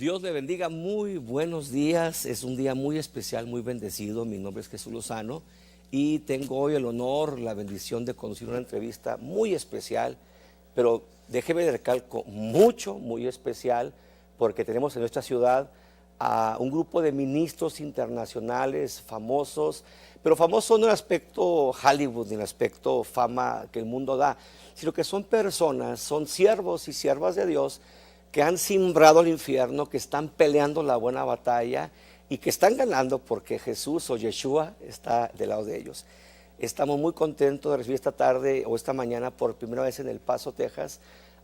Dios le bendiga, muy buenos días. Es un día muy especial, muy bendecido. Mi nombre es Jesús Lozano y tengo hoy el honor, la bendición de conducir una entrevista muy especial, pero déjeme recalco, muy especial, porque tenemos en nuestra ciudad a un grupo de ministros internacionales famosos, pero famosos no en el aspecto Hollywood, ni en el aspecto fama que el mundo da, sino que son personas, son siervos y siervas de Dios que han simbrado el infierno, que están peleando la buena batalla y que están ganando porque Jesús o Yeshua está del lado de ellos. Estamos muy contentos de recibir esta tarde o esta mañana por primera vez en El Paso, Texas,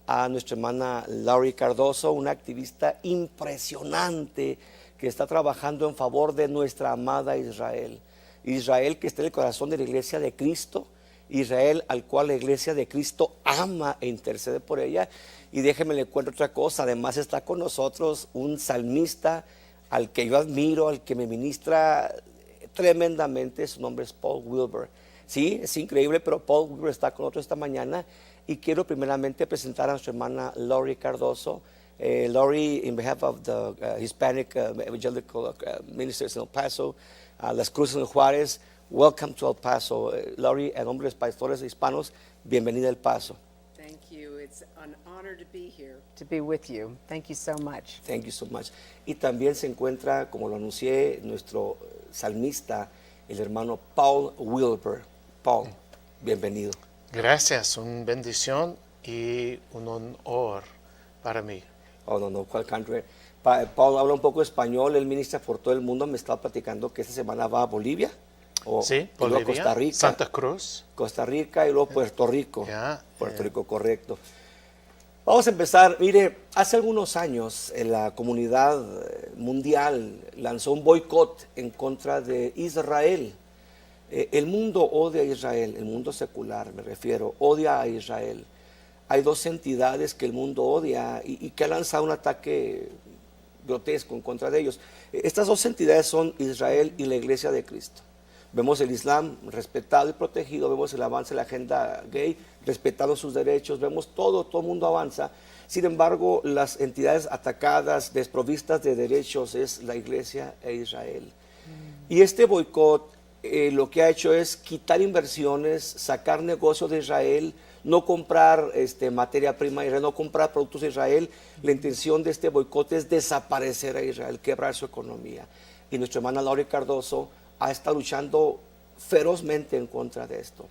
a nuestra hermana Laurie Cardoso, una activista impresionante que está trabajando en favor de nuestra amada Israel. Israel que está en el corazón de la iglesia de Cristo, Israel al cual la iglesia de Cristo ama e intercede por ella. Y déjeme le cuento otra cosa, además está con nosotros un salmista al que yo admiro, al que me ministra tremendamente, su nombre es Paul Wilbur. Sí, es increíble, pero Paul Wilbur está con nosotros esta mañana y quiero primeramente presentar a nuestra hermana Laurie Cardoso. Laurie, in behalf of the Hispanic Evangelical Ministers in El Paso, Las Cruces en Juárez, welcome to El Paso. Laurie, en nombre de los pastores hispanos, bienvenida a El Paso. Thank you. It's an honor to be here, to be with you. Thank you so much. Thank you so much. Y también se encuentra, como lo anuncié, nuestro salmista, el hermano Paul Wilbur. Paul, bienvenido. Gracias, una bendición y un honor para mí. Oh, no, ¿cuál country? Paul habla un poco español, él ministra por todo el mundo. Me estaba platicando que esta semana va a Bolivia. Sí, y luego Bolivia, Costa Rica, Santa Cruz. Costa Rica y luego Puerto Rico. Yeah, Puerto Rico, correcto. Vamos a empezar. Mire, hace algunos años la comunidad mundial lanzó un boicot en contra de Israel. El mundo odia a Israel, el mundo secular me refiero, odia a Israel. Hay dos entidades que el mundo odia y que han lanzado un ataque grotesco en contra de ellos. Estas dos entidades son Israel y la Iglesia de Cristo. Vemos el Islam respetado y protegido, vemos el avance de la agenda gay, respetando sus derechos, vemos todo el mundo avanza. Sin embargo, las entidades atacadas, desprovistas de derechos, es la Iglesia e Israel. Y este boicot lo que ha hecho es quitar inversiones, sacar negocios de Israel, no comprar materia prima de Israel, no comprar productos de Israel. La intención de este boicot es desaparecer a Israel, quebrar su economía. Y nuestra hermana Laurie Cardoso ha estado luchando ferozmente en contra de esto.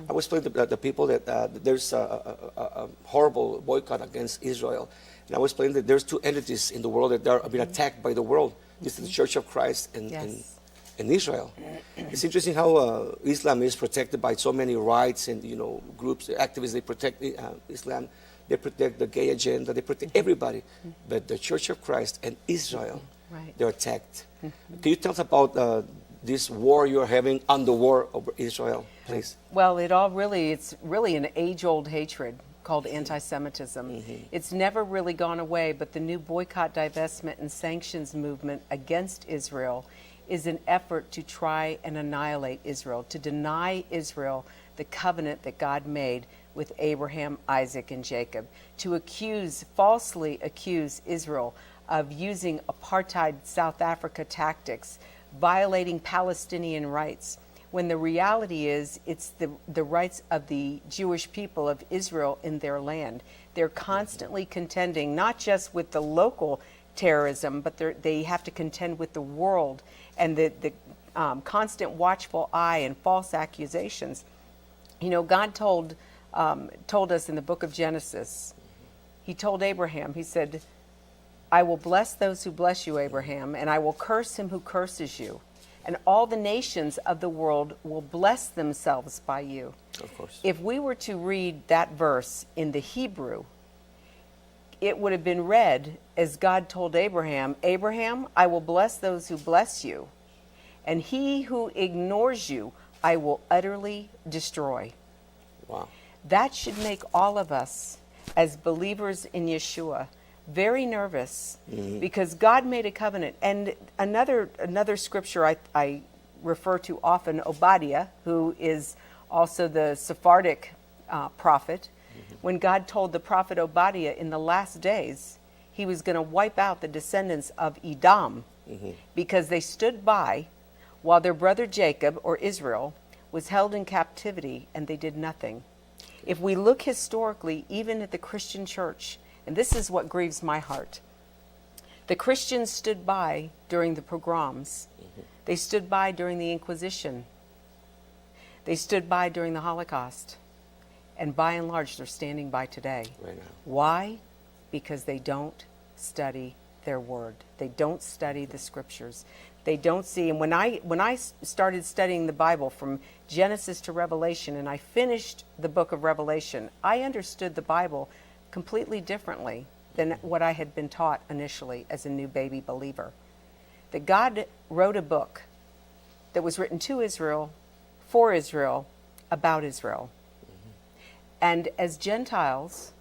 I was telling the people that there's a horrible boycott against Israel. And I was telling that there's two entities in the world that are being attacked by the world. This is the Church of Christ and Israel. It's interesting how Islam is protected by so many rights and groups, activists. They protect Islam, they protect the gay agenda, they protect everybody. But the Church of Christ and Israel, they're attacked. Can you tell us about this war you're having on the war over Israel, please? Well, it's really an age-old hatred called anti-Semitism. It's never really gone away, but the new boycott, divestment, and sanctions movement against Israel is an effort to try and annihilate Israel, to deny Israel the covenant that God made with Abraham, Isaac, and Jacob, to falsely accuse Israel of using apartheid South Africa tactics, violating Palestinian rights, when the reality is it's the rights of the Jewish people of Israel in their land. They're constantly contending not just with the local terrorism, but they have to contend with the world and the constant watchful eye and false accusations. God told us in the book of Genesis, he told Abraham, he said, I will bless those who bless you, Abraham, and I will curse him who curses you. And all the nations of the world will bless themselves by you. Of course. If we were to read that verse in the Hebrew, it would have been read as God told Abraham, Abraham, I will bless those who bless you, and he who ignores you, I will utterly destroy. Wow. That should make all of us as believers in Yeshua very nervous because God made a covenant. And another scripture I refer to often, Obadiah, who is also the Sephardic prophet, when God told the prophet Obadiah in the last days, he was going to wipe out the descendants of Edom because they stood by while their brother Jacob, or Israel, was held in captivity, and they did nothing. If we look historically, even at the Christian church, and this is what grieves my heart, the Christians stood by during the pogroms. They stood by during the Inquisition. They stood by during the Holocaust. And by and large, they're standing by today. Right now. Why? Because they don't study their word. They don't study the scriptures. They don't see. And when I started studying the Bible from Genesis to Revelation, and I finished the book of Revelation, I understood the Bible completely differently than what I had been taught initially as a new baby believer. That God wrote a book that was written to Israel, for Israel, about Israel. And as Gentiles,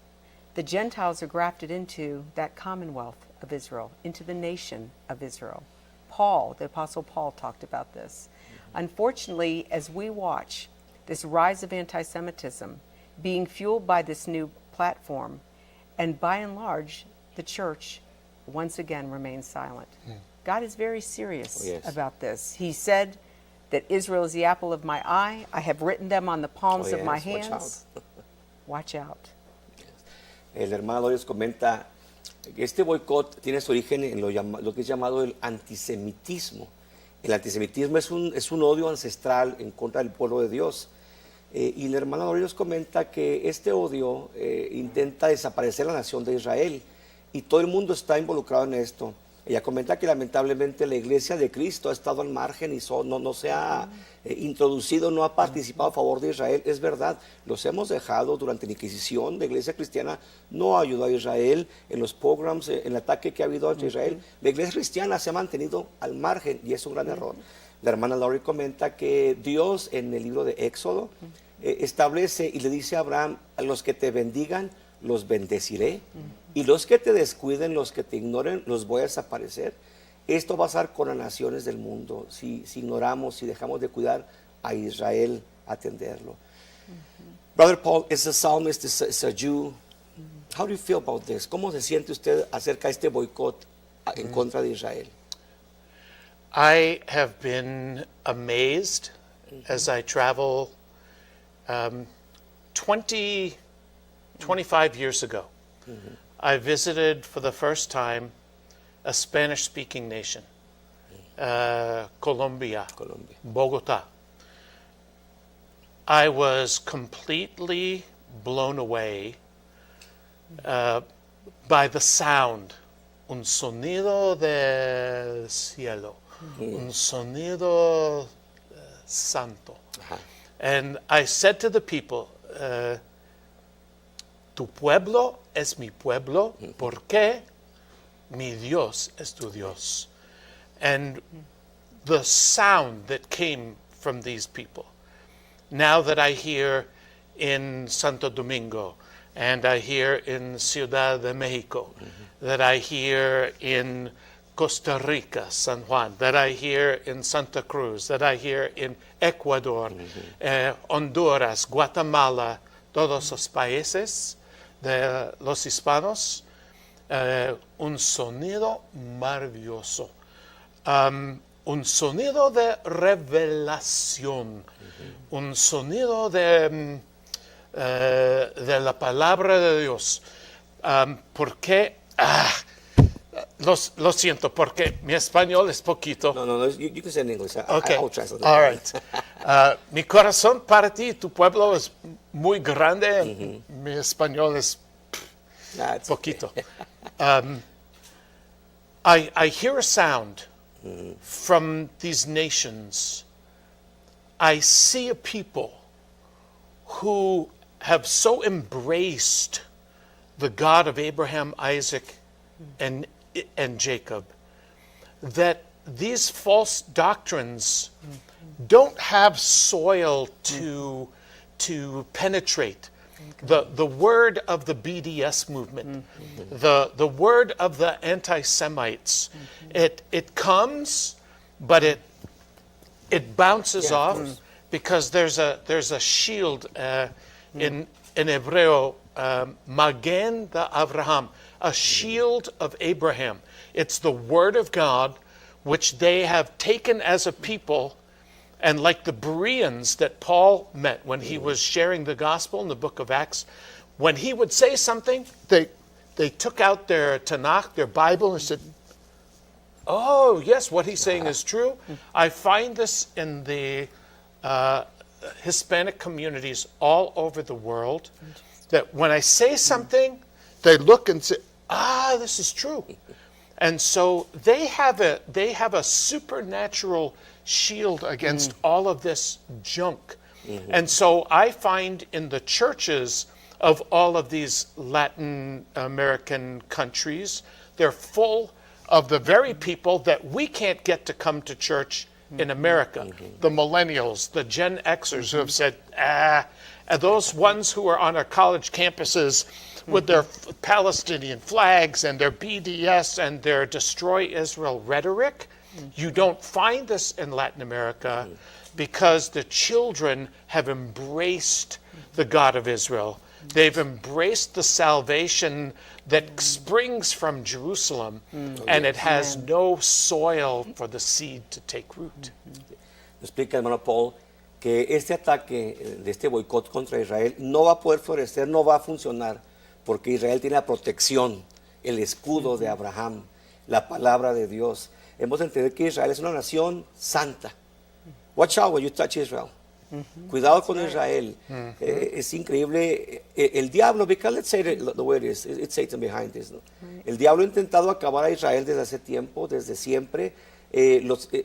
the Gentiles are grafted into that commonwealth of Israel, into the nation of Israel. Paul, the Apostle Paul, talked about this. Unfortunately, as we watch this rise of anti-Semitism being fueled by this new platform, and by and large, the church once again remains silent. God is very serious about this. He said that Israel is the apple of my eye. I have written them on the palms of my hands. Watch out. El hermano Loris comenta que este boicot tiene su origen en lo que es llamado el antisemitismo. El antisemitismo es un odio ancestral en contra del pueblo de Dios. Y el hermano Loris comenta que este odio intenta desaparecer la nación de Israel y todo el mundo está involucrado en esto. Ella comenta que lamentablemente la iglesia de Cristo ha estado al margen y no se ha introducido, no ha participado a favor de Israel. Es verdad, los hemos dejado durante la Inquisición. La iglesia cristiana no ayudó a Israel en los pogroms, en el ataque que ha habido contra Israel. La iglesia cristiana se ha mantenido al margen y es un gran error. La hermana Laurie comenta que Dios en el libro de Éxodo establece y le dice a Abraham: a los que te bendigan los bendeciré, y los que te descuiden, los que te ignoren, los voy a desaparecer. Esto va a pasar con las naciones del mundo si ignoramos, si dejamos de cuidar a Israel, atenderlo. Brother Paul, is a psalmist, is a Jew. How do you feel about this? ¿Cómo se siente usted acerca de este boicot en contra de Israel? I have been amazed as I travel. 25 years ago, I visited for the first time a Spanish-speaking nation, Colombia, Bogotá. I was completely blown away by the sound, un sonido del cielo, un sonido santo. And I said to the people, tu pueblo es mi pueblo, porque mi Dios es tu Dios. And the sound that came from these people, now that I hear in Santo Domingo, and I hear in Ciudad de Mexico, that I hear in Costa Rica, San Juan, that I hear in Santa Cruz, that I hear in Ecuador, Honduras, Guatemala, todos los países de los hispanos, un sonido maravilloso, un sonido de revelación, un sonido de la palabra de Dios. Porque, lo siento, porque mi español es poquito. No, you can say in English. Okay, I'll translate. all right. Mi corazón para ti, tu pueblo es muy grande. Mi español es poquito. I hear a sound from these nations. I see a people who have so embraced the God of Abraham, Isaac, and Jacob, that these false doctrines don't have soil to penetrate. The word of the BDS movement, the word of the anti-Semites, it comes, but it bounces off because there's a shield in Hebreo. Magen de Abraham, a shield of Abraham. It's the word of God, which they have taken as a people. And like the Bereans that Paul met when he was sharing the gospel in the book of Acts, when he would say something, they took out their Tanakh, their Bible, and said, oh, yes, what he's saying is true. I find this in the Hispanic communities all over the world, that when I say something, they look and say, this is true. And so they have a supernatural shield against all of this junk. And so I find in the churches of all of these Latin American countries, they're full of the very people that we can't get to come to church in America. The millennials, the Gen Xers who have said, and those ones who are on our college campuses with their Palestinian flags and their BDS and their destroy Israel rhetoric. You don't find this in Latin America because the children have embraced the God of Israel. They've embraced the salvation that springs from Jerusalem, and it has no soil for the seed to take root. Explica, hermano Paul, que este ataque de este boicot contra Israel no va a poder florecer, no va a funcionar, porque Israel tiene la protección, el escudo de Abraham, la palabra de Dios. Hemos de entender que Israel es una nación santa. Watch out when you touch Israel. Cuidado con Israel. Es increíble. El diablo, because let's say the way it is, it's Satan behind this. ¿No? El diablo ha intentado acabar a Israel desde hace tiempo, desde siempre.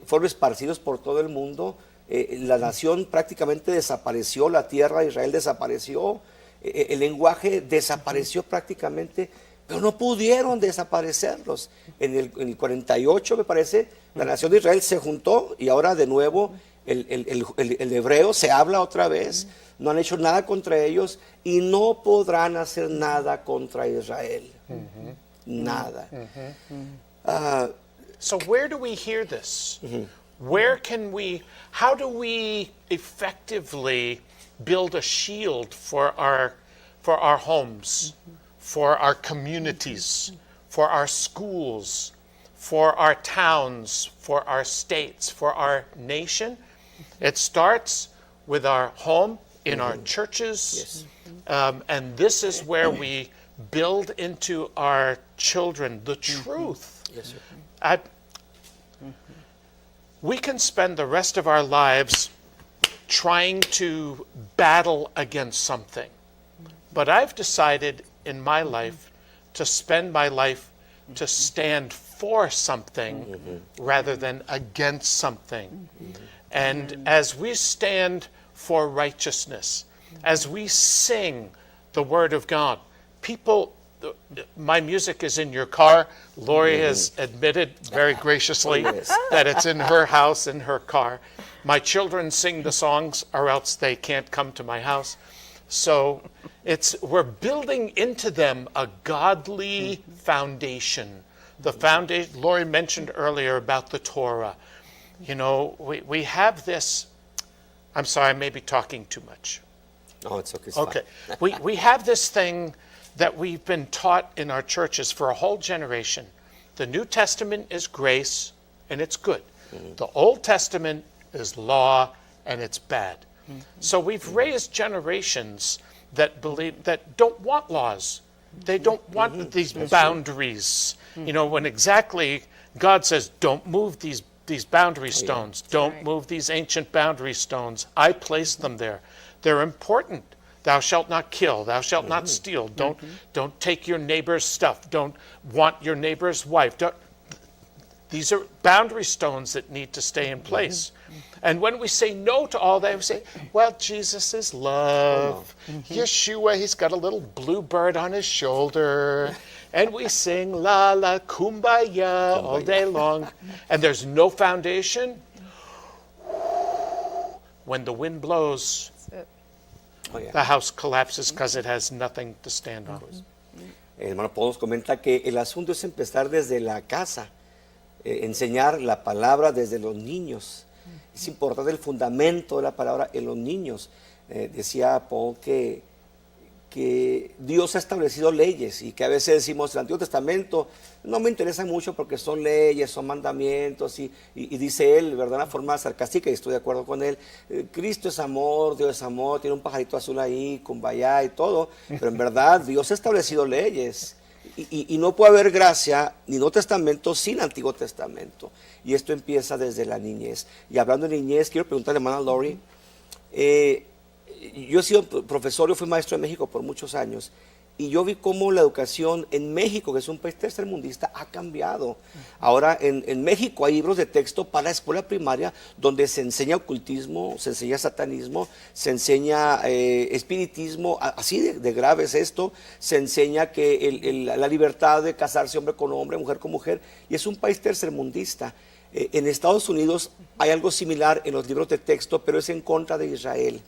Fueron esparcidos por todo el mundo. La nación prácticamente desapareció, la tierra de Israel desapareció, el lenguaje desapareció prácticamente, pero no pudieron desaparecerlos. En el 48, me parece, la nación de Israel se juntó y ahora de nuevo el hebreo se habla otra vez. No han hecho nada contra ellos y no podrán hacer nada contra Israel. Nada. So where do we hear this? How do we effectively build a shield for our homes, for our communities, for our schools, for our towns, for our states, for our nation? It starts with our home, in our churches, and this is where we build into our children the truth. Yes, sir. We can spend the rest of our lives trying to battle against something. But I've decided in my life to spend my life to stand for something rather than against something. And as we stand for righteousness, as we sing the Word of God, people, my music is in your car. Lori has admitted very graciously that it's in her house, in her car. My children sing the songs or else they can't come to my house. So we're building into them a godly foundation. The foundation, Lori mentioned earlier about the Torah. You know, we have this, I'm sorry, I may be talking too much. No, it's okay. It's Okay. We have this thing that we've been taught in our churches for a whole generation. The New Testament is grace, and it's good. The Old Testament is law, and it's bad. So we've raised generations that don't want laws. They don't want these boundaries. You know, when exactly God says, don't move these boundary stones. Don't move these ancient boundary stones. I placed them there. They're important. Thou shalt not kill. Thou shalt not steal. Don't take your neighbor's stuff. Don't want your neighbor's wife. These are boundary stones that need to stay in place. And when we say no to all that, we say, well, Jesus is love. Yeshua, he's got a little blue bird on his shoulder. And we sing la la kumbaya all day long. And there's no foundation. When the wind blows, the house collapses because it has nothing to stand on. El hermano Paul nos comenta que el asunto es empezar desde la casa, enseñar la palabra desde los niños. Es importante el fundamento de la palabra en los niños. Decía Paul que que Dios ha establecido leyes y que a veces decimos el Antiguo Testamento no me interesa mucho porque son leyes, son mandamientos y dice él, ¿verdad? De una forma sarcástica y estoy de acuerdo con él, Cristo es amor, Dios es amor, tiene un pajarito azul ahí, kumbaya y todo, pero en verdad Dios ha establecido leyes y no puede haber gracia ni Nuevo Testamento sin Antiguo Testamento y esto empieza desde la niñez. Y hablando de niñez, quiero preguntarle a la hermana Lori, yo he sido profesor, yo fui maestro en México por muchos años y yo vi cómo la educación en México, que es un país tercermundista, ha cambiado. Ahora en México hay libros de texto para la escuela primaria donde se enseña ocultismo, se enseña satanismo, se enseña espiritismo, así de grave es esto, se enseña que la libertad de casarse hombre con hombre, mujer con mujer, y es un país tercermundista. En Estados Unidos hay algo similar en los libros de texto, pero es en contra de Israel.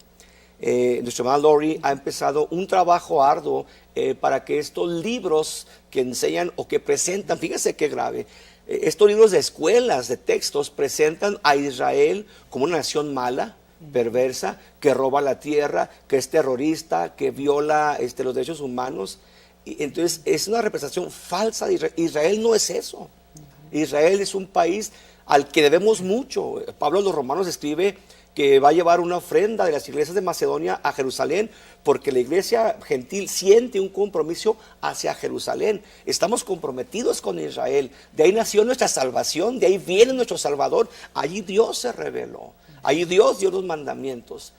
Nuestra hermana Lori ha empezado un trabajo arduo para que estos libros que enseñan o que presentan, fíjense qué grave, estos libros de escuelas, de textos, presentan a Israel como una nación mala, perversa, que roba la tierra, que es terrorista, que viola los derechos humanos. Y entonces es una representación falsa de Israel. Israel no es eso. Israel es un país al que debemos mucho. Pablo a los Romanos escribe que va a llevar una ofrenda de las iglesias de Macedonia a Jerusalén, porque la iglesia gentil siente un compromiso hacia Jerusalén. Estamos comprometidos con Israel. De ahí nació nuestra salvación, de ahí viene nuestro Salvador. Allí Dios se reveló. Allí Dios dio los mandamientos.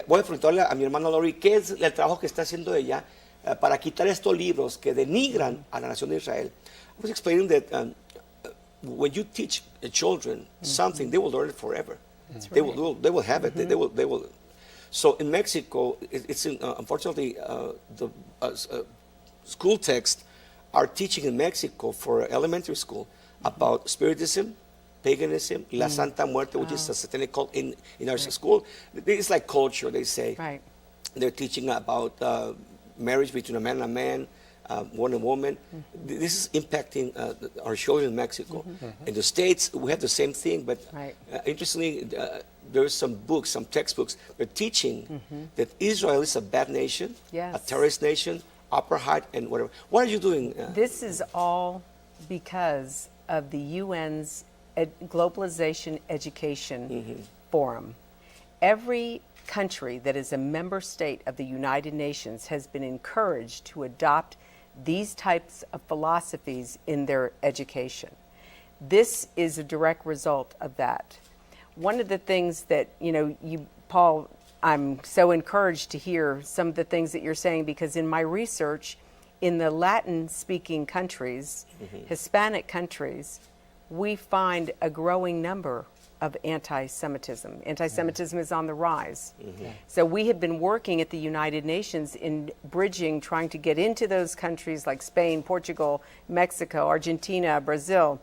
Voy a preguntarle a mi hermana Lori qué es el trabajo que está haciendo ella para quitar estos libros que denigran a la nación de Israel. I was explaining that when you teach children something, they will learn it forever. They will have it. They will. So in Mexico, unfortunately the school texts are teaching in Mexico for elementary school about spiritism, paganism, la Santa Muerte, which is a satanic cult in our school. It's like culture, they say. Right. They're teaching about marriage between a man and a man, one and woman. This is impacting our children in Mexico. In the States, we have the same thing, but Right. Interestingly, there's some books, some textbooks, they're teaching that Israel is a bad nation, Yes. a terrorist nation, apartheid, and whatever. What are you doing? This is all because of the UN's Globalization Education Forum. Every country that is a member state of the United Nations has been encouraged to adopt these types of philosophies in their education. This is a direct result of that. One of the things that, Paul, I'm so encouraged to hear some of the things that you're saying, because in my research, in the Latin-speaking countries, Hispanic countries, we find a growing number of anti-Semitism. Anti-Semitism is on the rise. So we have been working at the United Nations in bridging, trying to get into those countries like Spain, Portugal, Mexico, Argentina, Brazil,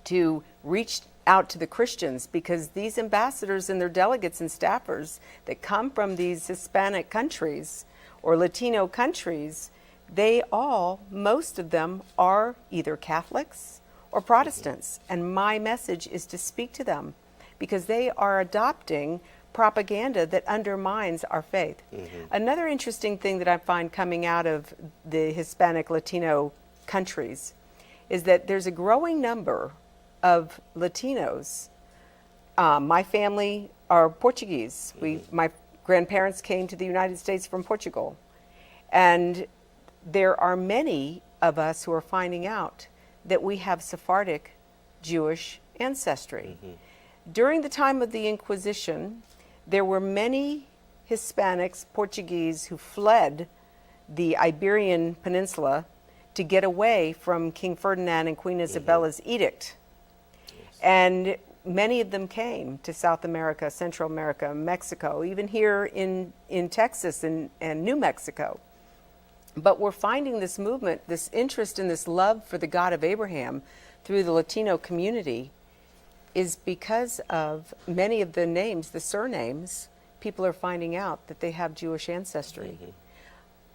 to reach out to the Christians, because these ambassadors and their delegates and staffers that come from these Hispanic countries or Latino countries, most of them are either Catholics or Protestants. And my message is to speak to them, because they are adopting propaganda that undermines our faith. Another interesting thing that I find coming out of the Hispanic Latino countries is that there's a growing number of Latinos. My family are Portuguese. My grandparents came to the United States from Portugal. And there are many of us who are finding out that we have Sephardic Jewish ancestry. During the time of the Inquisition, there were many Hispanics, Portuguese, who fled the Iberian Peninsula to get away from King Ferdinand and Queen Isabella's edict. And many of them came to South America, Central America, Mexico, even here in Texas and New Mexico. But we're finding this movement, this interest and this love for the God of Abraham through the Latino community is because of many of the names, the surnames, people are finding out that they have Jewish ancestry.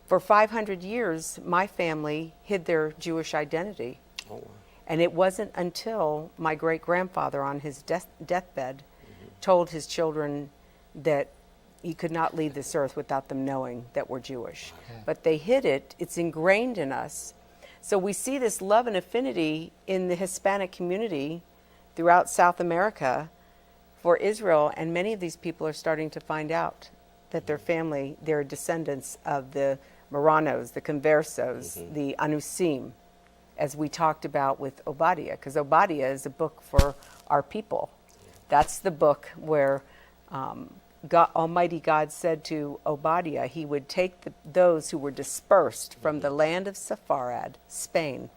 For 500 years, my family hid their Jewish identity. Oh, wow. And it wasn't until my great-grandfather on his deathbed told his children that you could not leave this earth without them knowing that we're Jewish. But they hid it. It's ingrained in us. So we see this love and affinity in the Hispanic community throughout South America for Israel, and many of these people are starting to find out that their family, they're descendants of the Marranos, the Conversos, the Anusim, as we talked about with Obadiah, because Obadiah is a book for our people. That's the book where Almighty God said to Obadiah he would take those who were dispersed from the land of Sepharad, Spain,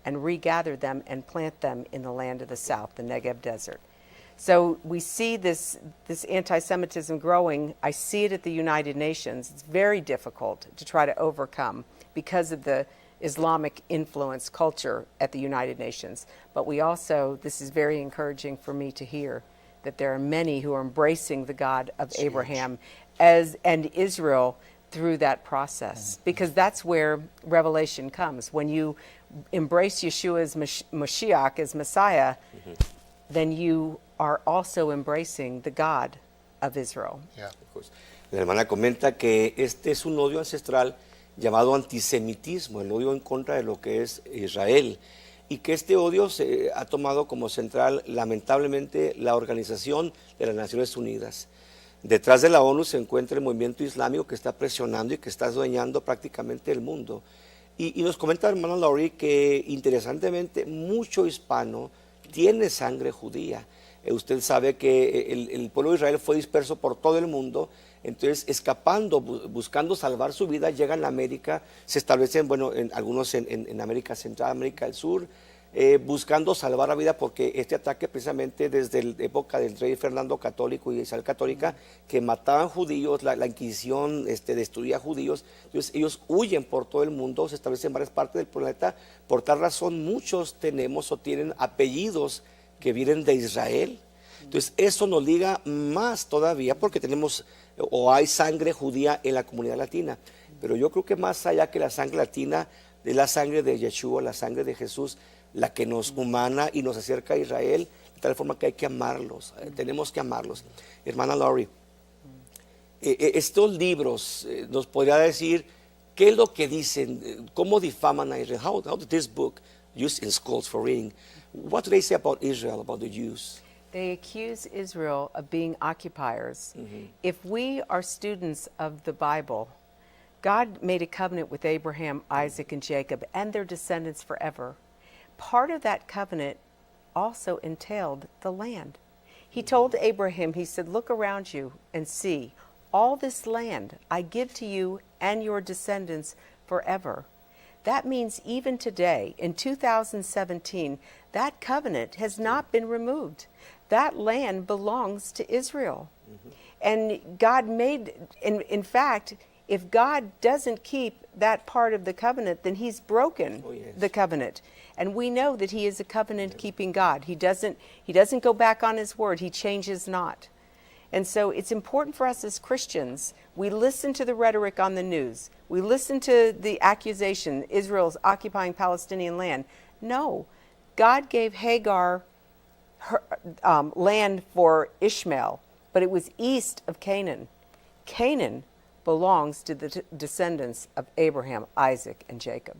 and regather them and plant them in the land of the south, the Negev desert. So we see this anti-Semitism growing. I see it at the United Nations. It's very difficult to try to overcome because of the Islamic influence culture at the United Nations. But we also, this is very encouraging for me to hear, that there are many who are embracing the God of Abraham and Israel through that process. Because that's where revelation comes. When you embrace Yeshua as Mashiach, as Messiah, then you are also embracing the God of Israel. Yeah. La hermana comenta que este es un odio ancestral llamado antisemitismo, el odio en contra de lo que es Israel, y que este odio se ha tomado como central, lamentablemente, la Organización de las Naciones Unidas. Detrás de la ONU se encuentra el movimiento islámico que está presionando y que está adueñando prácticamente el mundo. Y nos comenta la hermana Laurie que, interesantemente, mucho hispano tiene sangre judía. Usted sabe que el pueblo de Israel fue disperso por todo el mundo, entonces escapando, buscando salvar su vida, llegan a América, se establecen, algunos en América Central, América del Sur, buscando salvar la vida, porque este ataque precisamente desde la época del rey Fernando Católico y Isabel Católica, que mataban judíos, la Inquisición destruía judíos, entonces ellos huyen por todo el mundo, se establecen en varias partes del planeta. Por tal razón muchos tenemos o tienen apellidos que vienen de Israel. Entonces eso nos liga más todavía porque tenemos o hay sangre judía en la comunidad latina. Pero yo creo que más allá que la sangre latina, de la sangre de Yeshua, la sangre de Jesús, la que nos humana y nos acerca a Israel, de tal forma que hay que amarlos, tenemos que amarlos. Hermana Laurie, estos libros nos podría decir qué es lo que dicen, cómo difaman a Israel. How did this book used in schools for reading? What do they say about Israel, about the Jews? They accuse Israel of being occupiers. If we are students of the Bible, God made a covenant with Abraham, Isaac, and Jacob, and their descendants forever. Part of that covenant also entailed the land. He told Abraham, he said, look around you and see, all this land I give to you and your descendants forever. That means even today, in 2017, that covenant has not been removed. That land belongs to Israel. And God made, in fact, if God doesn't keep that part of the covenant, then he's broken the covenant. And we know that he is a covenant-keeping God. He doesn't go back on his word. He changes not. And so it's important for us as Christians, we listen to the rhetoric on the news. We listen to the accusation, Israel's occupying Palestinian land. No, God gave Hagar her, land for Ishmael, but it was east of Canaan. Canaan belongs to the descendants of Abraham, Isaac, and Jacob.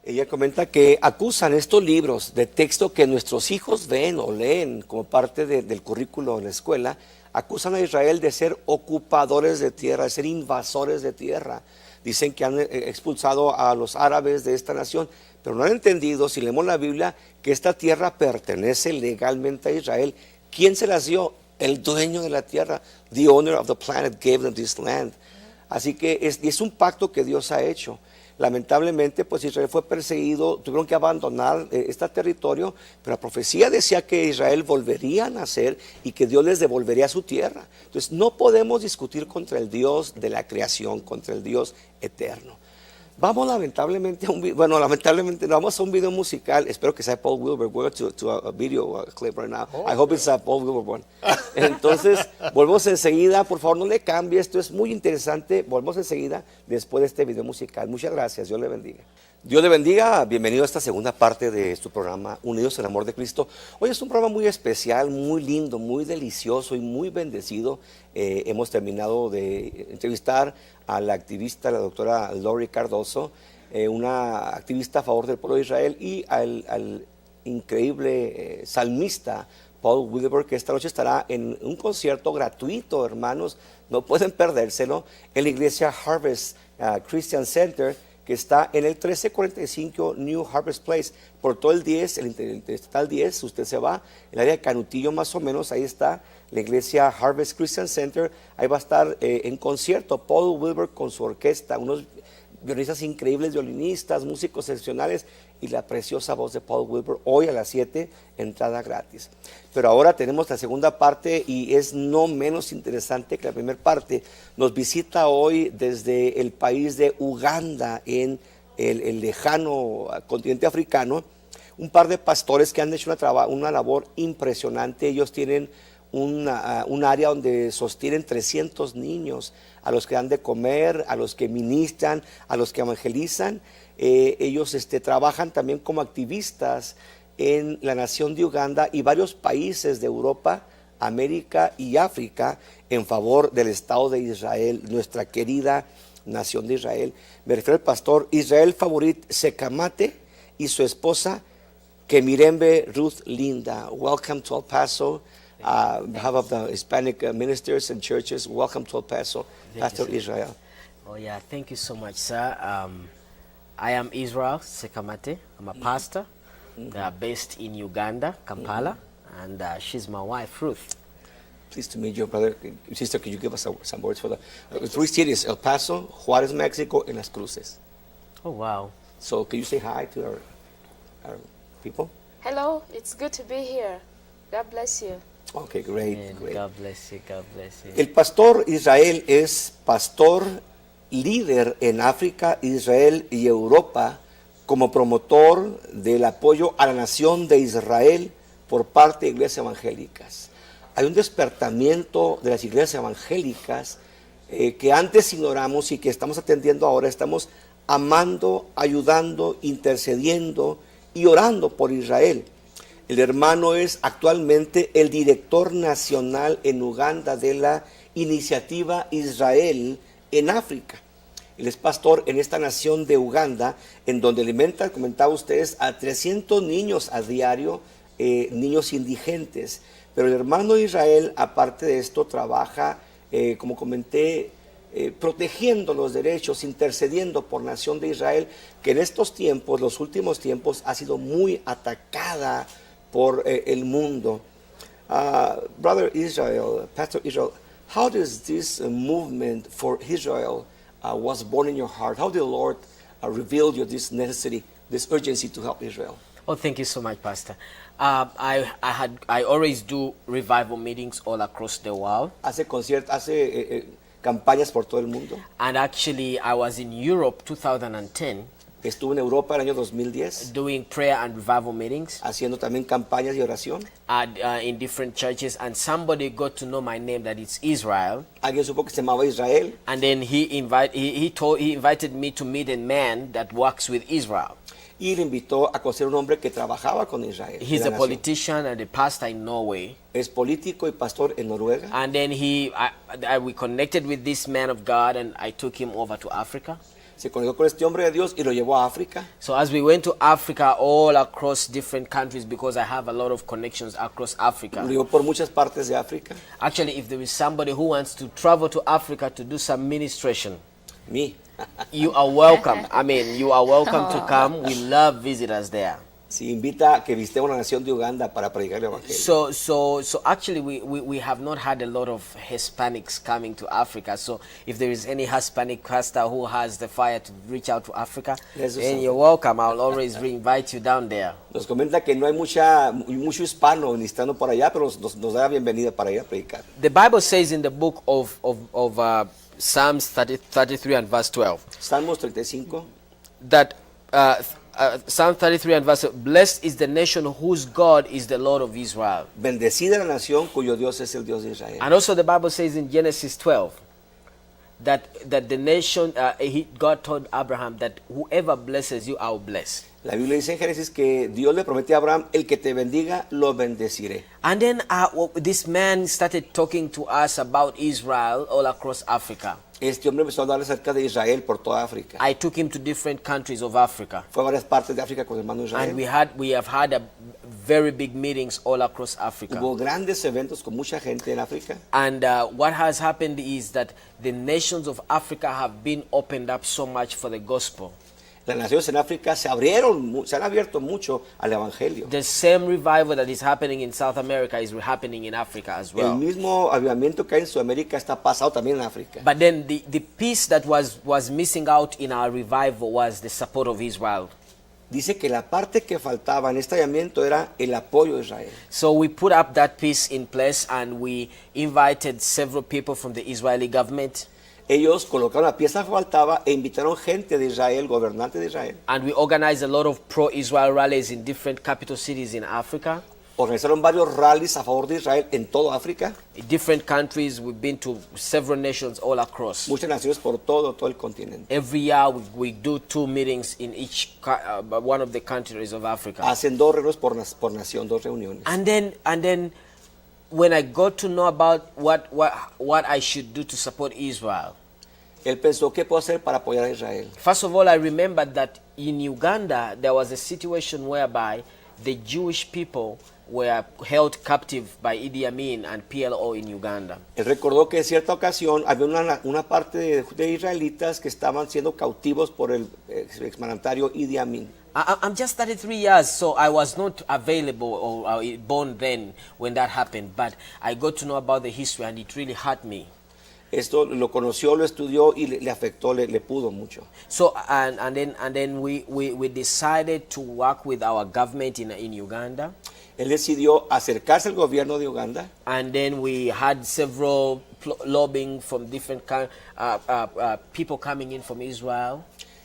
Ella comenta que acusan estos libros de texto que nuestros hijos ven o leen como parte del currículo en la escuela, acusan a Israel de ser ocupadores de tierra, de ser invasores de tierra. Dicen que han expulsado a los árabes de esta nación, pero no han entendido, si leemos la Biblia, que esta tierra pertenece legalmente a Israel. ¿Quién se las dio? El dueño de la tierra. The owner of the planet gave them this land. Así que es un pacto que Dios ha hecho. Lamentablemente, pues Israel fue perseguido, tuvieron que abandonar este territorio, pero la profecía decía que Israel volvería a nacer y que Dios les devolvería su tierra. Entonces, no podemos discutir contra el Dios de la creación, contra el Dios eterno. Vamos lamentablemente a un video, lamentablemente vamos a un video musical. Espero que sea Paul Wilbur. We're to a video clip right now. I hope it's a Paul Wilbur one. Entonces, volvemos enseguida. Por favor, no le cambie. Esto es muy interesante. Volvemos enseguida después de este video musical. Muchas gracias. Dios le bendiga. Dios le bendiga, bienvenido a esta segunda parte de su programa Unidos en el Amor de Cristo. Hoy es un programa muy especial, muy lindo, muy delicioso y muy bendecido. Hemos terminado de entrevistar a la activista, la doctora Lori Cardoso, una activista a favor del pueblo de Israel, y al increíble salmista Paul Wilbur, que esta noche estará en un concierto gratuito, hermanos, no pueden perdérselo, en la iglesia Harvest Christian Center, que está en el 1345 New Harvest Place, por todo el 10, el Interestatal 10, usted se va, el área de Canutillo más o menos, ahí está la iglesia Harvest Christian Center, ahí va a estar en concierto Paul Wilbur con su orquesta, unos violinistas increíbles, violinistas, músicos excepcionales, y la preciosa voz de Paul Wilbur, hoy a las 7, entrada gratis. Pero ahora tenemos la segunda parte, y es no menos interesante que la primera parte. Nos visita hoy desde el país de Uganda, en el lejano continente africano, un par de pastores que han hecho una labor impresionante. Ellos tienen un área donde sostienen 300 niños, a los que dan de comer, a los que ministran, a los que evangelizan. Ellos trabajan también como activistas en la nación de Uganda y varios países de Europa, América y África en favor del Estado de Israel, nuestra querida nación de Israel. Me refiero al pastor Israel Favorit Secamate y su esposa Kemirembe Ruth Linda. Welcome to El Paso. On behalf of the Hispanic ministers and churches, welcome to El Paso, Pastor Israel. Oh yeah, thank you so much, sir. I am Israel Sekamate. I'm a pastor based in Uganda, Kampala, and she's my wife, Ruth. Pleased to meet you, brother. Sister, could you give us some words for the three cities, El Paso, Juarez, Mexico, and Las Cruces. Oh wow. So can you say hi to our people? Hello, it's good to be here. God bless you. Okay, great, And great. God bless you, God bless you. El pastor Israel es pastor líder en África, Israel y Europa, como promotor del apoyo a la nación de Israel por parte de iglesias evangélicas. Hay un despertamiento de las iglesias evangélicas que antes ignoramos y que estamos atendiendo ahora. Estamos amando, ayudando, intercediendo y orando por Israel. El hermano es actualmente el director nacional en Uganda de la iniciativa Israel en África. Él es pastor en esta nación de Uganda, en donde alimenta, comentaba ustedes, a 300 niños a diario, niños indigentes. Pero el hermano Israel, aparte de esto, trabaja, como comenté, protegiendo los derechos, intercediendo por nación de Israel, que en estos tiempos, los últimos tiempos, ha sido muy atacada por el mundo. Brother Israel, Pastor Israel, how does this movement for Israel was born in your heart? How did the Lord reveal you this necessity, this urgency to help Israel? Oh, thank you so much, Pastor. I always do revival meetings all across the world. Hace campañas por todo el mundo. And actually, I was in Europe 2010 Estuvo en Europa el año 2010 doing prayer and revival meetings haciendo también campañas de oración. in different churches, and somebody got to know my name, that it's Israel. Alguien supo que se llamaba Israel And then he invited me to meet a man that works with Israel. y le invitó a conocer un hombre que trabajaba con Israel. de He's la a nación. politician and a pastor in Norway. Es político y pastor en Noruega. And then we connected with this man of God, and I took him over to Africa. Se conectó con este hombre de Dios y lo llevó a África. So as we went to Africa, all across different countries, because I have a lot of connections across Lo Africa. llevó por muchas partes de África. Actually, if there is somebody who wants to travel to Africa to do some ministration, Me. you are welcome. I mean, you are welcome to come. We love visitors there. Si invita a que visitemos la nación de Uganda para predicar el evangelio. So actually, we have not had a lot of Hispanics coming to Africa. So if there is any Hispanic pastor who has the fire to reach out to Africa, Let's do then something. you're welcome. I'll always invite you down there. Nos comenta que no hay mucho hispano ministrando por allá, pero nos da la bienvenida para ir a predicar. The Bible says in the book of Psalms 33 and verse 12 Salmos 35. that Psalm 33 and verse 12, blessed is the nation whose God is the Lord of Israel. Bendecida la nación cuyo Dios es el Dios de Israel. And also the Bible says in Genesis 12 that the nation, God told Abraham that whoever blesses you, I will bless. La Biblia dice en Génesis que Dios le promete a Abraham, el que te bendiga, lo bendeciré. And then this man started talking to us about Israel all across Africa. Este hombre empezó a hablar acerca de Israel por toda África. I took him to different countries of Africa. Fue a varias partes de África con el hermano Israel. And we have had very big meetings all across Africa. Hubo grandes eventos con mucha gente en África. And what has happened is that the nations of Africa have been opened up so much for the gospel. Las naciones en África se han abierto mucho al evangelio. The same revival that is happening in South America is happening in Africa as El well. mismo avivamiento que hay en Sudamérica está pasado también en África. But then the piece that was missing out in our revival was the support of Israel. Dice que la parte que faltaba en este avivamiento era el apoyo de Israel. So we put up that piece in place and we invited several people from the Israeli government. Ellos colocaron la pieza que faltaba e invitaron gente de Israel, gobernantes de Israel. And we organized a lot of pro-Israel rallies in different capital cities in Africa. Organizaron varios rallies a favor de Israel en toda África. In different countries, we've been to several nations all across. Muchas naciones por todo el continente. Every year we do 2 meetings in each one of the countries of Africa. Hacen 2 reuniones por nación, 2 reuniones. And then when I got to know about what I should do to support Israel, Él pensó, ¿qué puedo hacer para apoyar a Israel? first of all, I remembered that in Uganda there was a situation whereby the Jewish people were held captive by Idi Amin and PLO in Uganda. Él recordó que en cierta ocasión había una parte de israelitas que estaban siendo cautivos por el exmandatario Idi Amin. I'm just 33 years, so I was not available or born then when that happened, but I got to know about the history and it really hurt me. Esto lo conoció, lo estudió y le afectó, le pudo mucho. So and then we decided to work with our government in Uganda. Él decidió acercarse al gobierno de Uganda. And then we had several lobbying from different people coming in from Israel.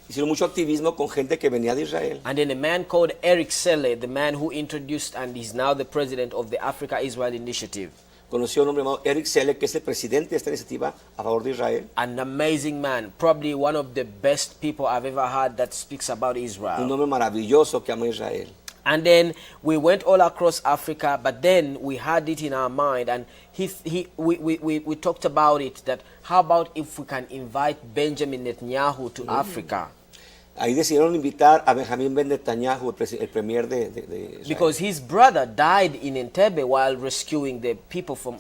Hicieron mucho activismo con gente que venía de Israel. And then a man called Eric Selle, the man who introduced and is now the president of the Africa-Israel Initiative. Conoció a un hombre llamado Eric Selle, que es el presidente de esta iniciativa a favor de Israel. An amazing man, probably one of the best people I've ever heard that speaks about Un Israel. hombre maravilloso que ama a Israel. And then we went all across Africa, but then we had it in our mind, and we talked about it, that how about if we can invite Benjamin Netanyahu to Africa? Ahí decidieron invitar a Benjamín Ben Netanyahu, el premier de Israel. Because his brother died in Entebbe while rescuing the people from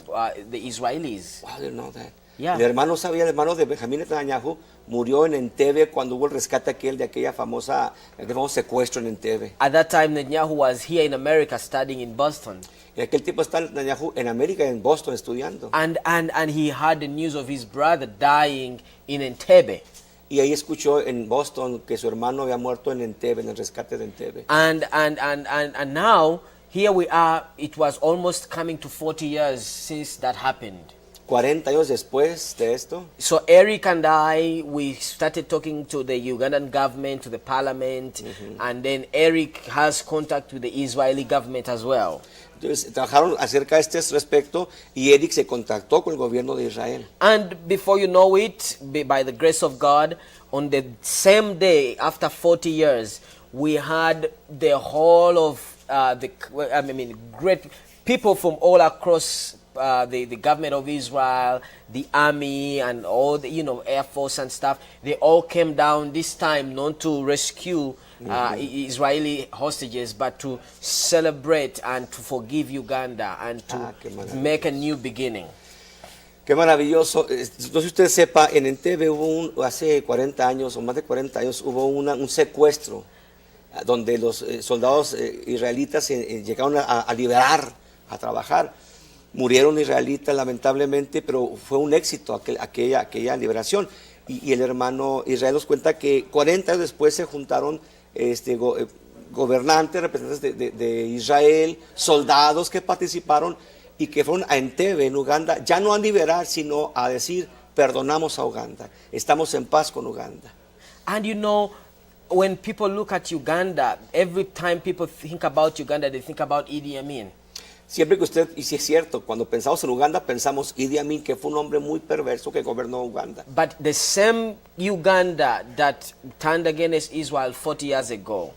the Israelis. Wow, I didn't know that. Yeah. El hermano de Benjamín Netanyahu murió en Entebbe cuando hubo el rescate de aquel famoso secuestro en Entebbe. At that time, Netanyahu was here in America studying in Boston. En aquel tiempo está Netanyahu en América, en Boston, estudiando. And he heard the news of his brother dying in Entebbe. Y ahí escuchó en Boston que su hermano había muerto en Entebbe, en el rescate de Entebbe. And now, here we are, it was almost coming to 40 years since that happened. 40 años después de esto, So Eric and I, we started talking to the Ugandan government, to the parliament, and then Eric has contact with the Israeli government as well. entonces trabajaron acerca de este respecto y Eric se contactó con el gobierno de Israel. And before you know it, by the grace of God, on the same day, after 40 years, we had the whole of great people from all across the government of Israel, the army, and all the Air Force and stuff. They all came down this time not to rescue Israeli hostages, but to celebrate and to forgive Uganda and to qué maravilla. make a new beginning. Qué maravilloso. No sé si usted sepa, en Entebbe hace 40 años o más de 40 años hubo un secuestro donde los soldados israelitas llegaron a liberar, a trabajar. Murieron israelitas lamentablemente, pero fue un éxito aquella liberación. Y el hermano Israel nos cuenta que 40 años después se juntaron gobernantes, representantes de Israel, soldados que participaron y que fueron a Entebbe, en Uganda, ya no a liberar, sino a decir, perdonamos a Uganda, estamos en paz con Uganda. And when people look at Uganda, every time people think about Uganda, they think about Idi Amin. Siempre que usted, y si es cierto, cuando pensamos en Uganda, pensamos Idi Amin, que fue un hombre muy perverso que gobernó Uganda. But the same Uganda that turned against Israel 40 years ago,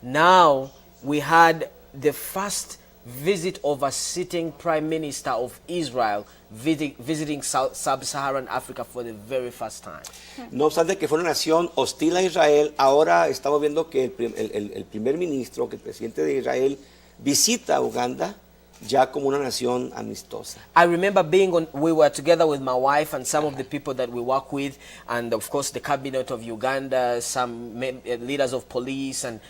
now we had the first visit of a sitting prime minister of Israel visiting sub-Saharan Africa for the very first time. No obstante que fue una nación hostil a Israel, ahora estamos viendo que el primer ministro, que el presidente de Israel, visita Uganda ya como una nación amistosa. I remember we were together with my wife and some of the people that we work with, and of course the cabinet of Uganda, some leaders of police and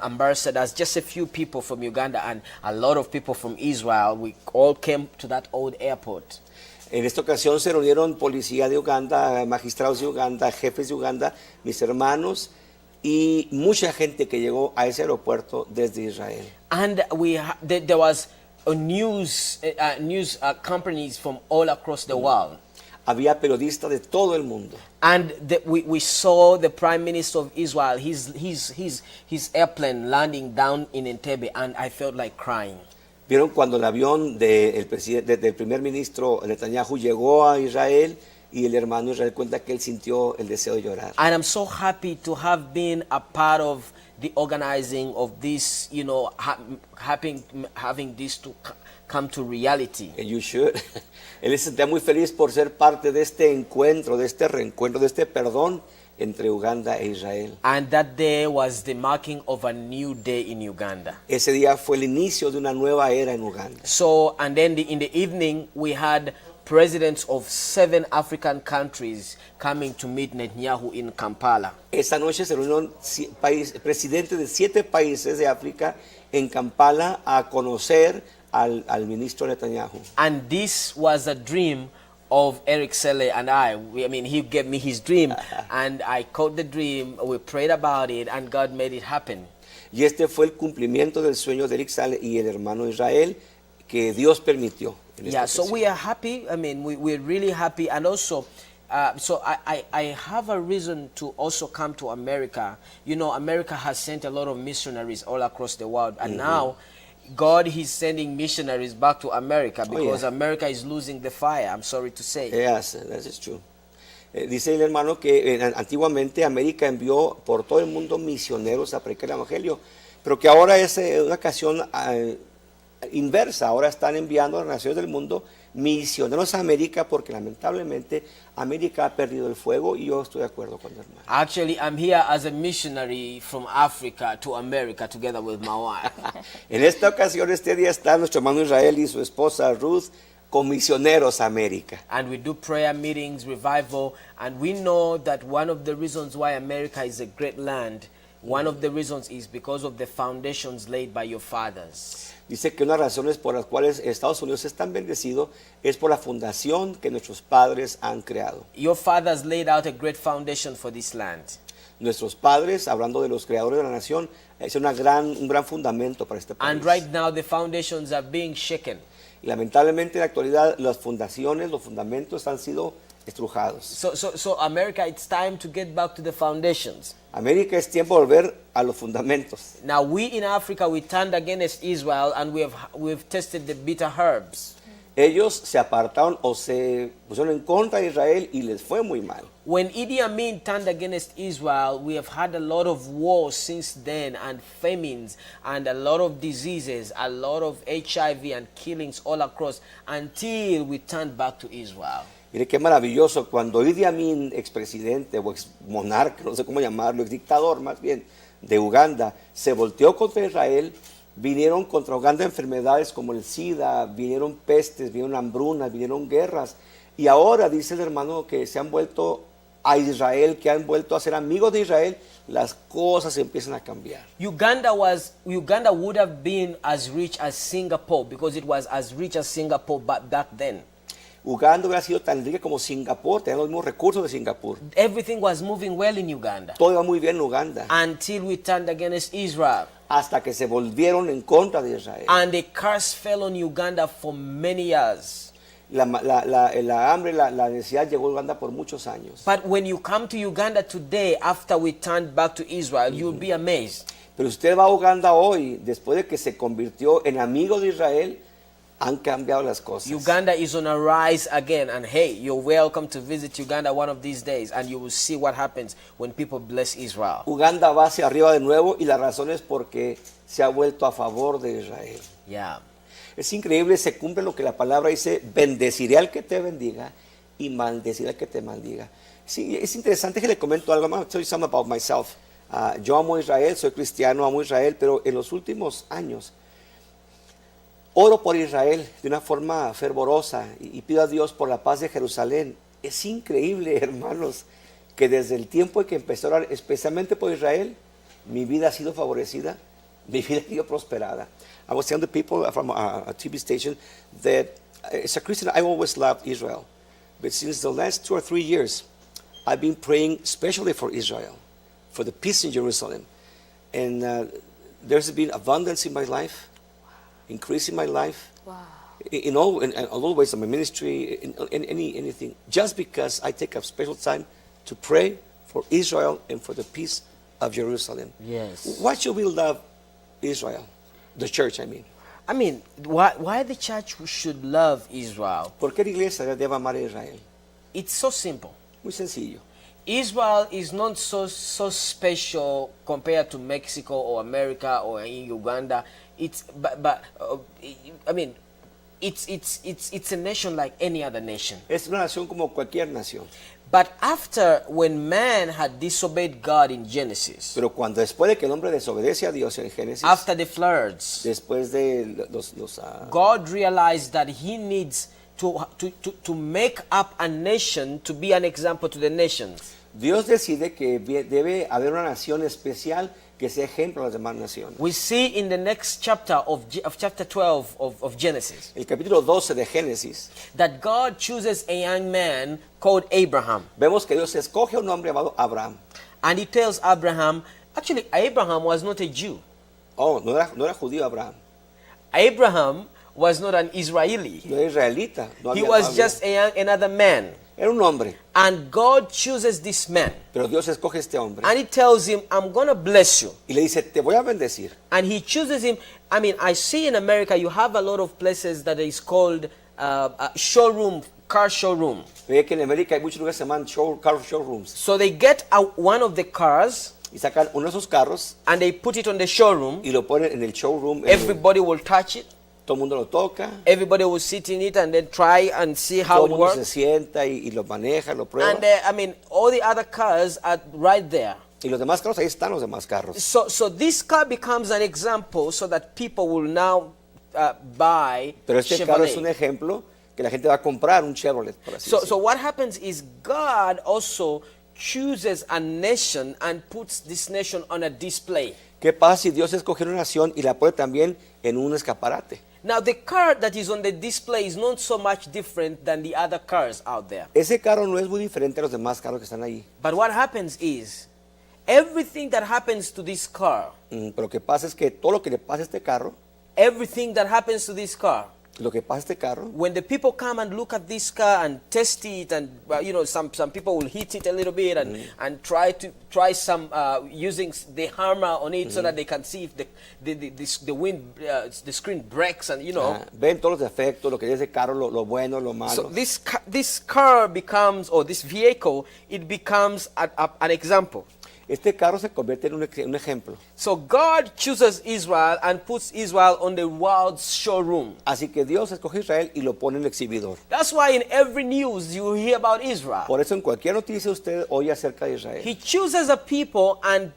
ambassadors, just a few people from Uganda and a lot of people from Israel. We all came to that old airport. En esta ocasión se reunieron policía de Uganda, magistrados de Uganda, jefes de Uganda, mis hermanos y mucha gente que llegó a ese aeropuerto desde Israel. And there was news companies from all across the world. Había periodistas de todo el mundo. And we saw the Prime Minister of Israel, his airplane landing down in Entebbe, and I felt like crying. Vieron cuando el avión del primer ministro Netanyahu llegó a Israel y el hermano Israel cuenta que él sintió el deseo de llorar. And I'm so happy to have been a part of the organizing of this, you know, having this to come to reality. And you should. Él se sentía muy feliz por ser parte de este encuentro, de este reencuentro, de este perdón entre Uganda e Israel. And that day was the marking of a new day in Uganda. Ese día fue el inicio de una nueva era en Uganda. So, and then in the evening, we had presidents of 7 African countries coming to meet Netanyahu in Kampala. Esa noche se reunieron presidentes de 7 países de África en Kampala a conocer al ministro Netanyahu. And this was a dream of Eric Selle and I mean, he gave me his dream and I caught the dream, we prayed about it, and God made it happen. Y este fue el cumplimiento del sueño de Eric Sale y el hermano Israel que Dios permitió. Yeah, so we are happy. I mean, we're really happy. And also, so I have a reason to also come to America. You know, America has sent a lot of missionaries all across the world. And now, God is sending missionaries back to America because America is losing the fire, I'm sorry to say. Yes, that is true. Dice el hermano que antiguamente América envió por todo el mundo misioneros a predicar el evangelio, pero que ahora es una ocasión inversa. Ahora están enviando a las naciones del mundo misioneros a América porque lamentablemente América ha perdido el fuego, y yo estoy de acuerdo con el hermano. Actually, I'm here as a missionary from Africa to America together with my wife. En esta ocasión, este día, está nuestro hermano Israel y su esposa Ruth con misioneros a América. And we do prayer meetings, revival, and we know that one of the reasons why America is a great land, one of the reasons is because of the foundations laid by your fathers. Dice que una de las razones por las cuales Estados Unidos es tan bendecido es por la fundación que nuestros padres han creado. Your fathers laid out a great foundation for this land. Nuestros padres, hablando de los creadores de la nación, es un gran fundamento para este país. And right now the foundations are being shaken. Y lamentablemente en la actualidad las fundaciones, los fundamentos han sido estrujados. So America, it's time to get back to the foundations. América, es tiempo de volver a los fundamentos. Now we in Africa, we turned against Israel and we've tested the bitter herbs. Ellos se apartaron o se pusieron en contra de Israel y les fue muy mal. When Idi Amin turned against Israel, we have had a lot of wars since then, and famines, and a lot of diseases, a lot of HIV and killings all across, until we turned back to Israel. Mire qué maravilloso, cuando Idi Amin, expresidente o ex monarca, no sé cómo llamarlo, ex dictador más bien, de Uganda, se volteó contra Israel, vinieron contra Uganda enfermedades como el SIDA, vinieron pestes, vinieron hambrunas, vinieron guerras, y ahora dice el hermano que se han vuelto a Israel, que han vuelto a ser amigos de Israel, las cosas empiezan a cambiar. Uganda would have been as rich as Singapore, because it was as rich as Singapore back then. Uganda hubiera sido tan rica como Singapur, tenía los mismos recursos de Singapur. Everything was moving well in Uganda. Todo iba muy bien en Uganda. Until we turned against Israel. Hasta que se volvieron en contra de Israel. And the curse fell on Uganda for many years. La hambre, la necesidad llegó a Uganda por muchos años. But when you come to Uganda today, after we turned back to Israel, you'll be amazed. Pero si usted va a Uganda hoy, después de que se convirtió en amigo de Israel, han cambiado las cosas. Uganda is on a rise again, and hey, you're welcome to visit Uganda one of these days, and you will see what happens when people bless Israel. Uganda va hacia arriba de nuevo y la razón es porque se ha vuelto a favor de Israel. Yeah. Es increíble, se cumple lo que la palabra dice, bendeciré al que te bendiga y maldeciré al que te maldiga. Sí, es interesante que le comento algo. I'm going to tell you something about myself. Yo amo Israel, soy cristiano, amo Israel, pero en los últimos años oro por Israel de una forma fervorosa y pido a Dios por la paz de Jerusalén. Es increíble, hermanos, que desde el tiempo en que empecé a orar especialmente por Israel, mi vida ha sido favorecida, mi vida ha sido prosperada. I was telling the people from a TV station that as a Christian, I always loved Israel. But since the last 2 or 3 years, I've been praying especially for Israel, for the peace in Jerusalem. And there's been abundance in my life, increase in my life. Wow. In all ways of my ministry, in anything, just because I take a special time to pray for Israel and for the peace of Jerusalem. Yes. Why should we love Israel? The church, I mean. I mean, why the church should love Israel? ¿Por qué la iglesia debe amar a Israel? It's so simple. Muy sencillo. Israel is not so special compared to Mexico or America or in Uganda. It's I mean, it's a nation like any other nation. Es una nación como cualquier nación. But after when man had disobeyed God in Genesis, Pero cuando después de que el hombre desobedece a Dios en Génesis, after the floods, después de God realized that he needs to make up a nation to be an example to the nations. Dios decide que debe haber una nación especial que sea ejemplo a las demás naciones. We see in the next chapter of chapter 12 of Genesis El capítulo 12 de Génesis, that God chooses a young man called Abraham. vemos que Dios escoge a un hombre llamado Abraham. And he tells Abraham, actually Abraham was not a Jew. Oh, no era judío Abraham, Abraham was not an Israeli. no era israelita. No He había- was no había- just another man. Era un hombre, And God chooses this man. pero Dios escoge a este hombre. And he tells him, I'm going to bless you. Y le dice, te voy a bendecir. And he chooses him. I mean, I see in America you have a lot of places that is called showroom, car showroom. Ve que en América hay muchos lugares que se llaman car showrooms. So they get out one of the cars Y sacan uno de esos carros and they put it on the showroom. y lo ponen en el showroom. Everybody will touch it. Todo el mundo lo toca. Everybody will sit in it and then try and see how Todo it el mundo se works. sienta y lo maneja, lo prueba. And I mean, all the other cars are right there. Y los demás carros, ahí están los demás carros. So this car becomes an example so that people will now buy Pero este carro es un Chevrolet. ejemplo que la gente va a comprar un Chevrolet, por así So decirlo. what happens is God also chooses a nation and puts this nation on a display. ¿Qué pasa si Dios escoge una nación y la pone también en un escaparate? Now the car that is on the display is not so much different than the other cars out there. Ese carro no es muy diferente a los demás carros que están ahí. But what happens is everything that happens to this car, Pero lo que pasa es que todo lo que le pasa a este carro, everything that happens to this car, lo que pasa a este carro, when the people come and look at this car and test it, and some people will hit it a little bit and try some using the hammer on it so that they can see if the wind the screen breaks and ven todos los defectos, lo que es ese carro, lo bueno, lo malo. So this car becomes, or this vehicle, it becomes an example. Este carro se convierte en un ejemplo. So God chooses Israel and puts Israel on the world's showroom. Así que Dios escoge a Israel y lo pone en el exhibidor. That's why in every news you hear about Israel. Por eso en cualquier noticia usted oye acerca de Israel. He chooses a people and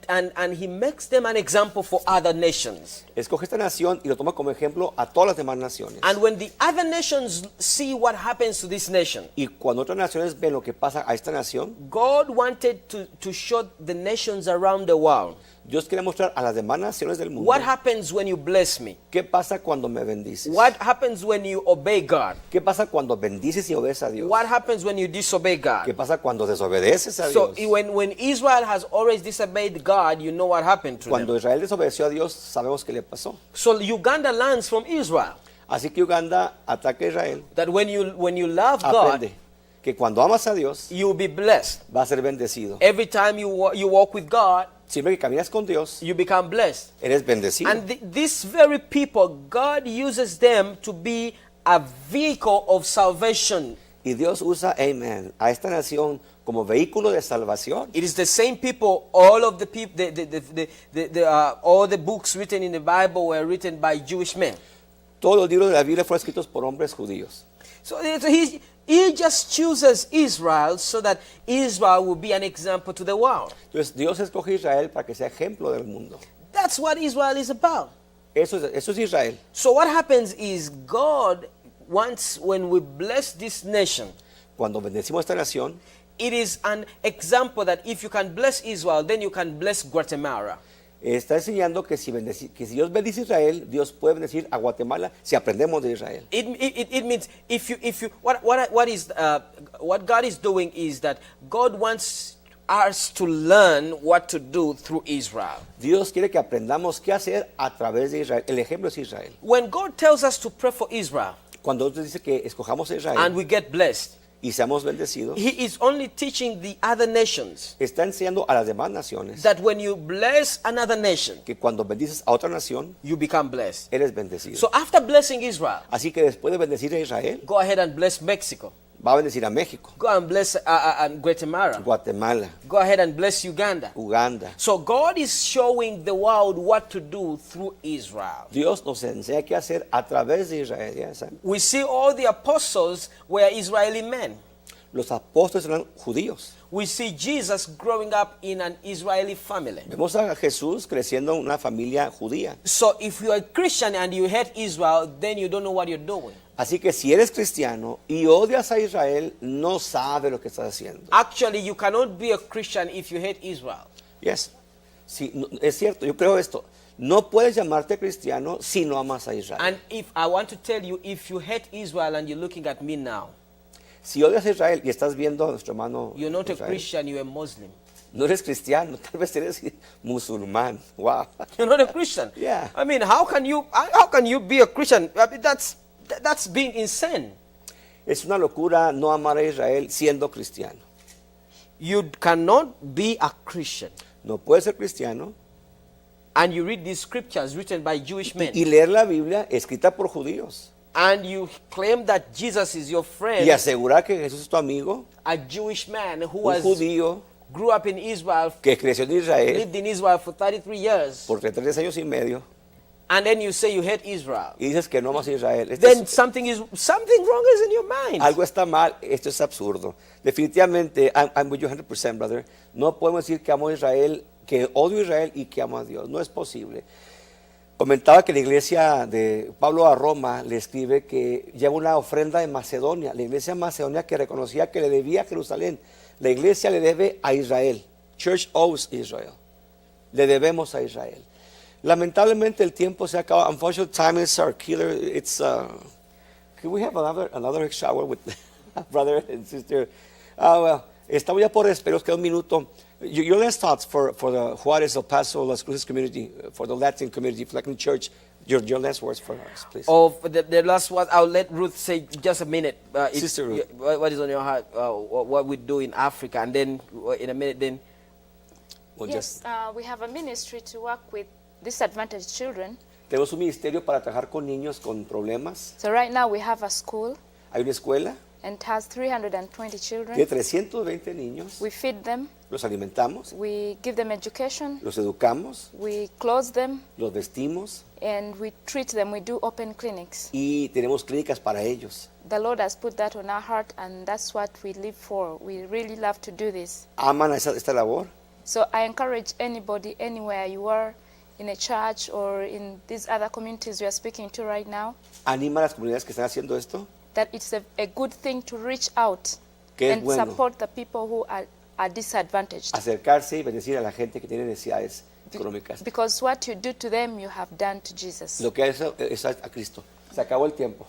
he makes them an example for other nations. Escoge esta nación y lo toma como ejemplo a todas las demás naciones. And when the other nations see what happens to this nation, Y cuando otras naciones ven lo que pasa a esta nación, God wanted to show the nations around the world Dios quiere mostrar a las demás naciones del mundo what happens when you bless me. qué pasa cuando me bendices. What happens when you obey God? ¿Qué pasa cuando bendices y obedeces a Dios? What happens when you disobey ¿Qué God? pasa cuando desobedeces a So Dios? when Israel has always disobeyed God, you know what happened to Cuando them. Israel desobedeció a Dios, sabemos qué le pasó. So Uganda learns from Israel Así que Uganda ataca a Israel, that when you love God, aprende que cuando amas a Dios, you'll be blessed. va a ser bendecido. Every time you walk with God, Siempre que caminas con Dios, you become blessed. eres bendecido. And these very people, God uses them to be a vehicle of salvation. Y Dios usa, amen, a esta nación como vehículo de salvación. It is the same people, all of the people, all the books written in the Bible were written by Jewish men. Todos los libros de la Biblia fueron escritos por hombres judíos. So he just chooses Israel so that Israel will be an example to the world. Entonces Dios escoge a Israel para que sea ejemplo del mundo. That's what Israel is about. Eso es Israel. So what happens is God wants, when we bless this nation, Cuando bendecimos esta nación, it is an example that if you can bless Israel, then you can bless Guatemala. está enseñando que si Dios bendice a Israel, Dios puede bendecir a Guatemala si aprendemos de Israel. It means what God is doing is that God wants us to learn what to do through Israel. Dios quiere que aprendamos qué hacer a través de Israel. El ejemplo es Israel. When God tells us to pray for Israel Cuando Dios dice que escojamos a Israel and we get blessed, y seamos bendecidos, He is only teaching the other nations está enseñando a las demás naciones that when you bless another nation, que cuando bendices a otra nación, you become blessed. eres bendecido. So after blessing Israel, Así que después de bendecir a Israel, go ahead and bless Mexico. va a bendecir a México, Go and bless Guatemala. Guatemala, Go ahead and bless Uganda. Uganda. So God is showing the world what to do through Israel. Dios nos enseña qué hacer a través de Israel. ¿Ya saben? We see all the apostles were Israeli men. Los apóstoles eran judíos. We see Jesus growing up in an Israeli family. Vemos a Jesús creciendo en una familia judía. So if you are a Christian and you hate Israel, then you don't know what you're doing. Así que si eres cristiano y odias a Israel, no sabes lo que estás haciendo. Actually, you cannot be a Christian if you hate Israel. Yes. Sí, es cierto, yo creo esto. No puedes llamarte cristiano si no amas a Israel. And if I want to tell you, if you hate Israel and you're looking at me now, Si odias a Israel y estás viendo a nuestro hermano you're not a Israel, Christian, you're a Muslim. no eres cristiano, tal vez eres musulmán. Wow. You're not a Christian. Yeah. I mean, how can you be a Christian? I mean, that's being insane. Es una locura no amar a Israel siendo cristiano. You cannot be a Christian No puedes ser cristiano and you read these scriptures written by Jewish men y leer la Biblia escrita por judíos and you claim that Jesus is your friend, y asegurar que Jesús es tu amigo, a Jewish man who un judío grew up in Israel, que creció en Israel lived in Israel for 33 years, por 3 años y medio and then you say you hate Israel. y dices que no amas a Israel. Then something wrong is in your mind. Algo está mal, esto es absurdo. Definitivamente, I'm with you 100%, brother. No podemos decir que amo a Israel, que odio a Israel y que amo a Dios. No es posible. Comentaba que la iglesia de Pablo a Roma le escribe que lleva una ofrenda de Macedonia. La iglesia de Macedonia que reconocía que le debía a Jerusalén. La iglesia le debe a Israel. Church owes Israel. Le debemos a Israel. Lamentablemente el tiempo se acaba. Unfortunately, time is our killer. It's can we have another shower with brother and sister? Well, estamos ya por despedir. Queda un minuto. Your last thoughts for the Juárez, El Paso, Las Cruces community, for the Latin community, for Latin church. Your last words for us, please. The last one, I'll let Ruth say just a minute. Sister Ruth. What is on your heart? What we do in Africa, and then in a minute, then. We'll Yes, we have a ministry to work with disadvantaged children. Tenemos un ministerio para trabajar con niños con problemas. So right now we have a school Hay una escuela, and it has 320 tiene children. 320 niños. We feed them, Los alimentamos, we give them education, los educamos, we clothe them, los vestimos and we treat them. We do open clinics. y tenemos clínicas para ellos. The Lord has put that on our heart, and that's what we live for. We really love to do this. ¿Aman esta labor? So I encourage anybody, anywhere you are, in a church or in these other communities we are speaking to right now, ¿Anima a las comunidades que están haciendo esto? that it's a good thing to reach out Que es and bueno support the people who are disadvantaged. acercarse y bendecir a la gente que tiene necesidades económicas. Because what you do to them, you have done to Jesus. Lo que es a Cristo. Se acabó el tiempo.